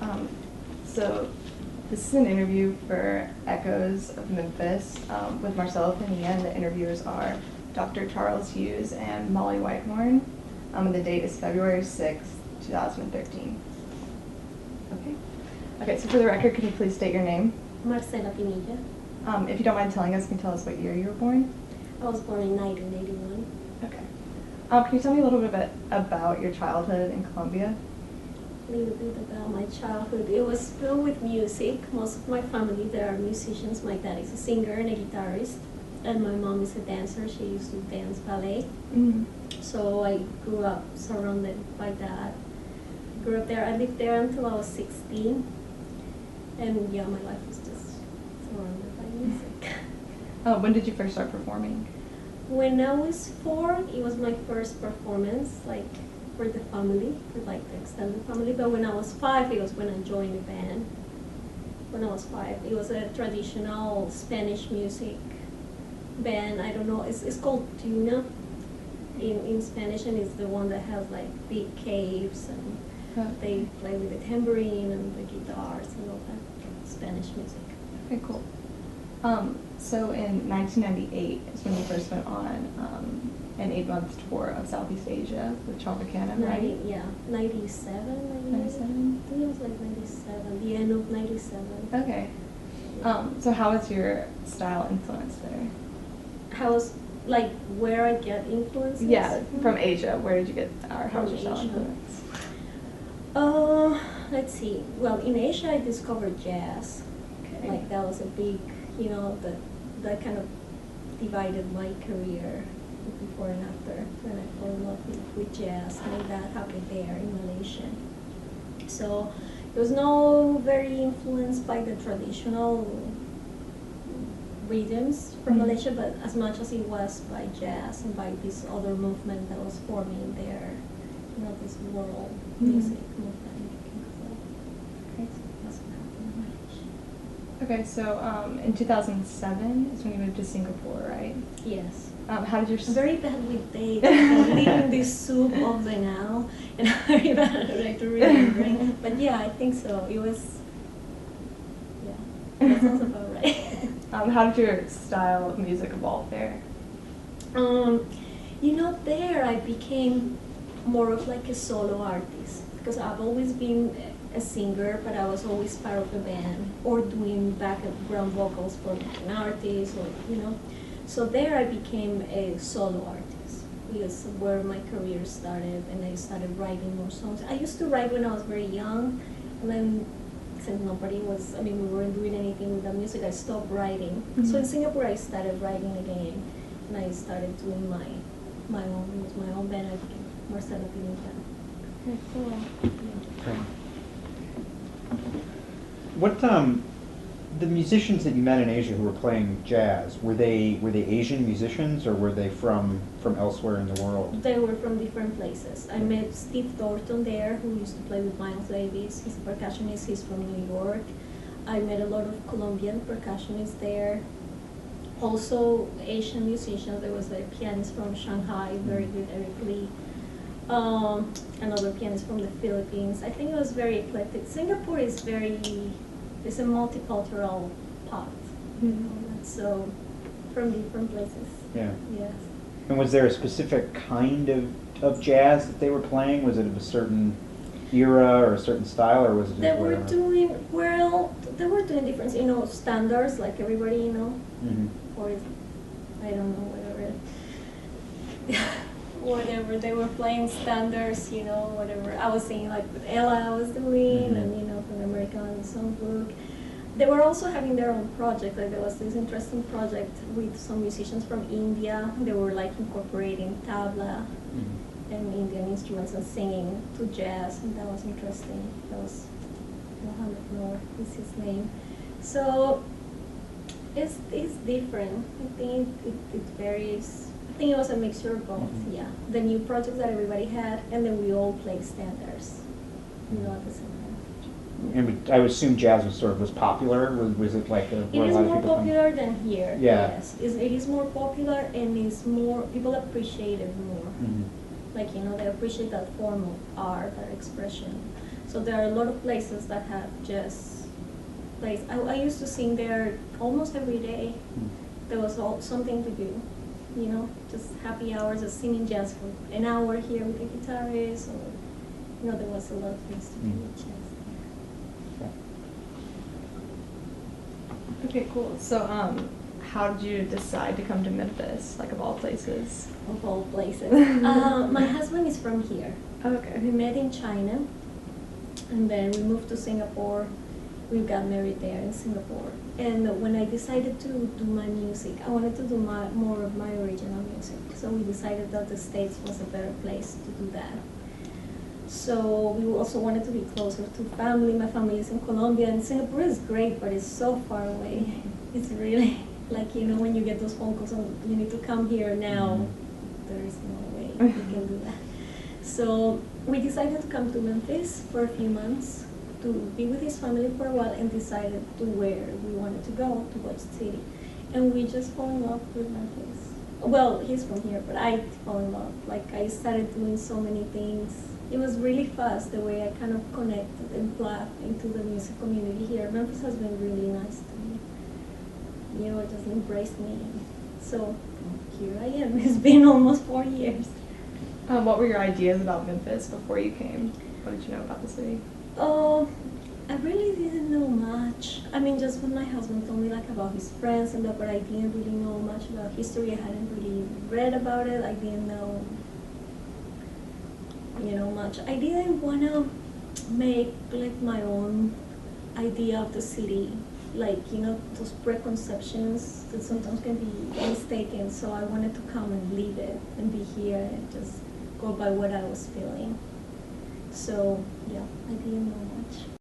Um, so this is an interview for Echoes of Memphis with Marcela, Pinella, and the interviewers are Dr. Charles Hughes and Molly Whitehorn. And the date is February 6th, 2013. Okay, so for the record, could you please state your name? Marcela Pinella. If you don't mind telling us, can you tell us what year you were born? I was born in 1981. Okay. Can you tell me a little bit about your childhood in Colombia? A little bit about my childhood. It was filled with music. Most of my family, there are musicians. My dad is a singer and a guitarist, and my mom is a dancer. She used to dance ballet. Mm-hmm. So I grew up surrounded by that. Grew up there. I lived there until I was 16. And yeah, my life was just surrounded by music. When did you first start performing? When I was 4, it was my first performance, like for the family, for like the extended family. But when I was 5, it was when I joined a band. When I was 5, it was a traditional Spanish music band. I don't know, it's called Tuna in Spanish, and it's the one that has like big caves, and they play with the tambourine and the guitars and all that Spanish music. Okay, cool. So in 1998 is when you first went on an 8-month tour of Southeast Asia with Tropicana, right? Yeah, 97. 97? I think it was like 97, the end of 97. Okay. So how was your style influenced there? How was, like, where I get influences? Yeah, from Asia. Where did you get, or how was your style Asia. influenced? Let's see. Well, in Asia I discovered jazz. Okay. Like that was a big, that kind of divided my career before and after when I fell in love with jazz. And that happened there in Malaysia. So it was not very influenced by the traditional rhythms from Malaysia, but as much as it was by jazz and by this other movement that was forming there, this world music movement. Okay. That's what happened in Malaysia. Okay, so in 2007 is when you moved to Singapore, right? Yes. How did your I'm very bad with dates. I'm eating this soup of the now, and I'm very bad at like remembering. But yeah, I think so. It was. Yeah, that sounds about right. How did your style of music evolve there? There I became more of like a solo artist, because I've always been a singer, but I was always part of a band or doing background vocals for an artist, or So there I became a solo artist, because where my career started, and I started writing more songs. I used to write when I was very young, and then since we weren't doing anything with the music, I stopped writing. Mm-hmm. So in Singapore I started writing again, and I started doing my own band. I became Marcela Pinella. Okay, cool. Yeah. Okay. What the musicians that you met in Asia who were playing jazz, were they Asian musicians, or were they from elsewhere in the world? They were from different places. I met Steve Thornton there, who used to play with Miles Davis. He's a percussionist. He's from New York. I met a lot of Colombian percussionists there. Also Asian musicians. There was a pianist from Shanghai, very good, Eric Lee. Another pianist from the Philippines. I think it was very eclectic. Singapore is it's a multicultural pot. So from different places. Yeah. Yes. And was there a specific kind of jazz that they were playing? Was it of a certain era or a certain style, or was it just They were whatever? doing different, standards like everybody, Mm-hmm. or I don't know, whatever they were playing standards, whatever I was singing, like with Ella I was doing, Mm-hmm. and from the American Songbook. They were also having their own project. Like there was this interesting project with some musicians from India. They were like incorporating tabla and Indian instruments and singing to jazz, and that was interesting. That was Mohammed Noor is his name. So it's different. I think it varies. I think it was a mixture of both. Yeah, the new projects that everybody had, and then we all played standards, at the same time. And I would assume jazz was popular. Was it like It where a is lot of more people popular than here. Yeah. Yes, it is more popular, and people appreciate it more. Mm-hmm. Like they appreciate that form of art, that expression. So there are a lot of places that have jazz plays. I used to sing there almost every day. There was something to do, you know, just happy hours of singing jazz for an hour here with the guitarist, or, you know, there was a lot of things to do with jazz there. Okay, cool. So, how did you decide to come to Memphis, like of all places? Of all places. My husband is from here. Okay. We met in China, and then we moved to Singapore. We got married there in Singapore. And when I decided to do my music, I wanted to do more of my original music. So we decided that the States was a better place to do that. So we also wanted to be closer to family. My family is in Colombia, and Singapore is great, but it's so far away. It's really like, you know, when you get those phone calls, and you need to come here now, there is no way you can do that. So we decided to come to Memphis for a few months to be with his family for a while, and decided to where we wanted to go, to which city. And we just fell in love with Memphis. Well, he's from here, but I fell in love. Like, I started doing so many things. It was really fast the way I kind of connected and plugged into the music community here. Memphis has been really nice to me. You know, it just embraced me. So here I am. It's been almost 4 years. What were your ideas about Memphis before you came? What did you know about the city? Oh, I really didn't know much. I mean, just when my husband told me like about his friends and that, but I didn't really know much about history. I hadn't really read about it. I didn't know, you know, much. I didn't want to make like my own idea of the city, like, you know, those preconceptions that sometimes can be mistaken. So I wanted to come and live it and be here and just go by what I was feeling. So yeah, I didn't know